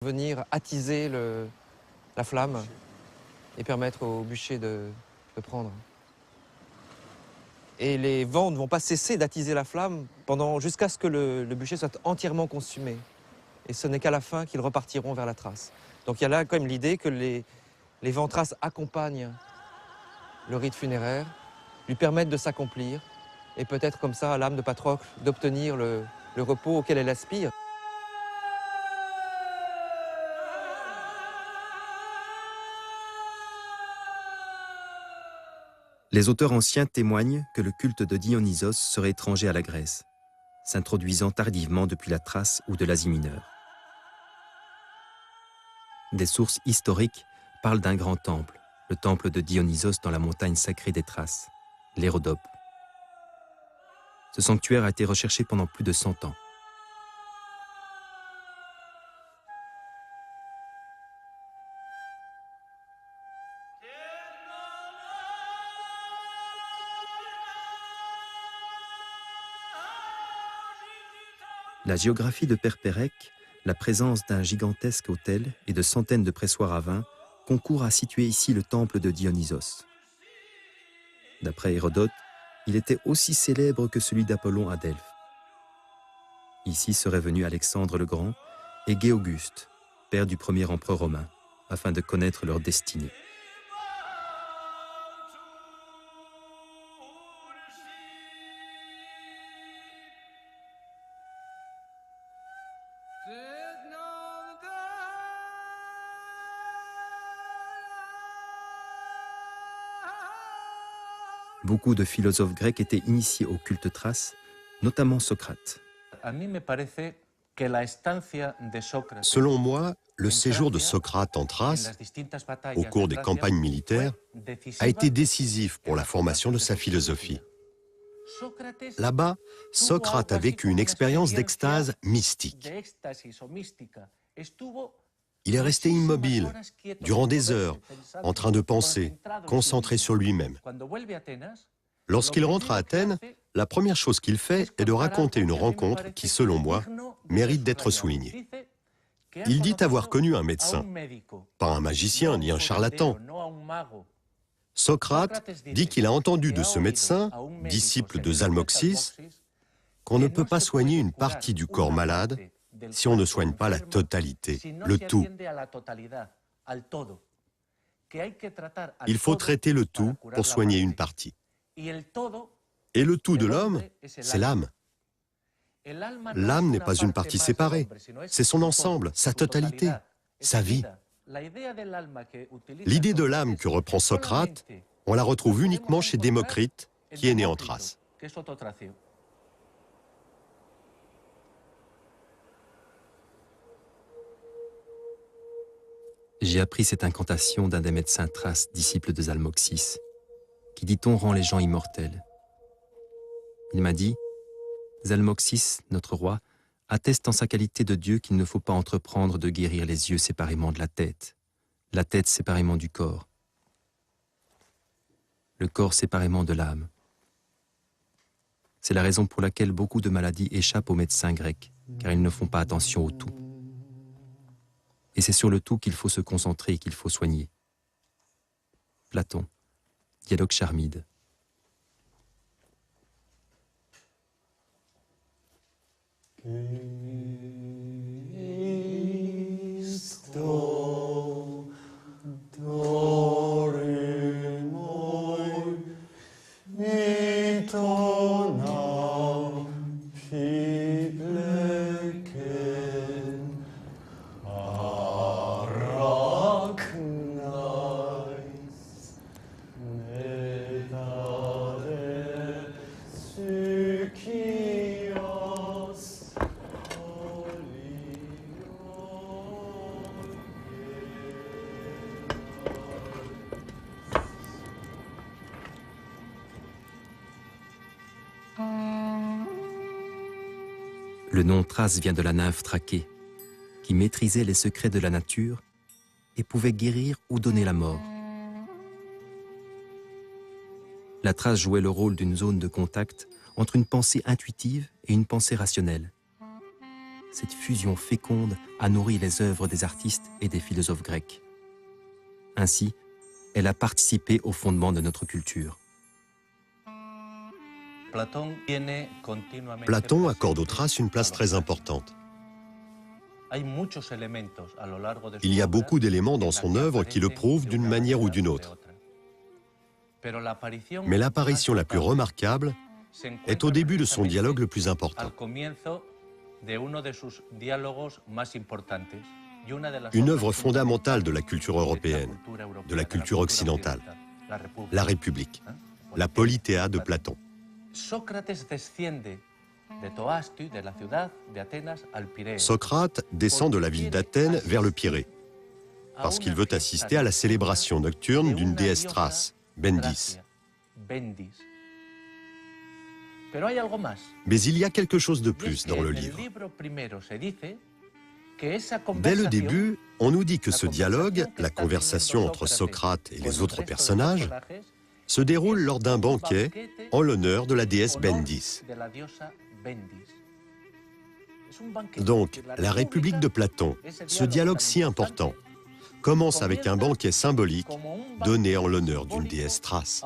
Venir attiser la flamme et permettre au bûcher de prendre. Et les vents ne vont pas cesser d'attiser la flamme jusqu'à ce que le bûcher soit entièrement consumé. Et ce n'est qu'à la fin qu'ils repartiront vers la trace. Donc il y a là quand même l'idée que les vents traces accompagnent le rite funéraire, lui permettent de s'accomplir, et peut-être comme ça à l'âme de Patrocle d'obtenir le repos auquel elle aspire. Les auteurs anciens témoignent que le culte de Dionysos serait étranger à la Grèce, s'introduisant tardivement depuis la Thrace ou de l'Asie mineure. Des sources historiques parlent d'un grand temple, le temple de Dionysos dans la montagne sacrée des Thraces, l'Hérodope. Ce sanctuaire a été recherché pendant plus de 100 ans. La géographie de Perpérec, la présence d'un gigantesque autel et de centaines de pressoirs à vin concourt à situer ici le temple de Dionysos. D'après Hérodote, il était aussi célèbre que celui d'Apollon à Delphes. Ici seraient venus Alexandre le Grand et Gai Auguste, père du premier empereur romain, afin de connaître leur destinée. Beaucoup de philosophes grecs étaient initiés au culte thrace, notamment Socrate. Selon moi, le séjour de Socrate en Thrace, au cours des campagnes militaires, a été décisif pour la formation de sa philosophie. Là-bas, Socrate a vécu une expérience d'extase mystique. Il est resté immobile durant des heures, en train de penser, concentré sur lui-même. Lorsqu'il rentre à Athènes, la première chose qu'il fait est de raconter une rencontre qui, selon moi, mérite d'être soulignée. Il dit avoir connu un médecin, pas un magicien ni un charlatan. Socrate dit qu'il a entendu de ce médecin, disciple de Zalmoxis, qu'on ne peut pas soigner une partie du corps malade si on ne soigne pas la totalité, le tout. Il faut traiter le tout pour soigner une partie. Et le tout de l'homme, c'est l'âme. L'âme n'est pas une partie séparée, c'est son ensemble, sa totalité, sa vie. L'idée de l'âme que reprend Socrate, on la retrouve uniquement chez Démocrite, qui est né en Thrace. J'ai appris cette incantation d'un des médecins thraces, disciple de Zalmoxis, qui, dit-on, rend les gens immortels. Il m'a dit, Zalmoxis, notre roi, atteste en sa qualité de Dieu qu'il ne faut pas entreprendre de guérir les yeux séparément de la tête séparément du corps, le corps séparément de l'âme. C'est la raison pour laquelle beaucoup de maladies échappent aux médecins grecs, car ils ne font pas attention au tout. Et c'est sur le tout qu'il faut se concentrer et qu'il faut soigner. Platon, Dialogue Charmide. Le nom Thrace vient de la nymphe Trakée, qui maîtrisait les secrets de la nature et pouvait guérir ou donner la mort. La Thrace jouait le rôle d'une zone de contact entre une pensée intuitive et une pensée rationnelle. cette fusion féconde a nourri les œuvres des artistes et des philosophes grecs. Ainsi, elle a participé au fondement de notre culture. Platon accorde aux traces une place très importante. Il y a beaucoup d'éléments dans son œuvre qui le prouvent d'une manière ou d'une autre. Mais l'apparition la plus remarquable est au début de son dialogue le plus important. Une œuvre fondamentale de la culture européenne, de la culture occidentale, la République, la Polithéa de Platon. Socrate descend de la ville d'Athènes vers le Pirée, parce qu'il veut assister à la célébration nocturne d'une déesse thrace, Bendis. Mais il y a quelque chose de plus dans le livre. Dès le début, on nous dit que ce dialogue, la conversation entre Socrate et les autres personnages, se déroule lors d'un banquet en l'honneur de la déesse Bendis. Donc, la République de Platon, ce dialogue si important, commence avec un banquet symbolique donné en l'honneur d'une déesse thrace.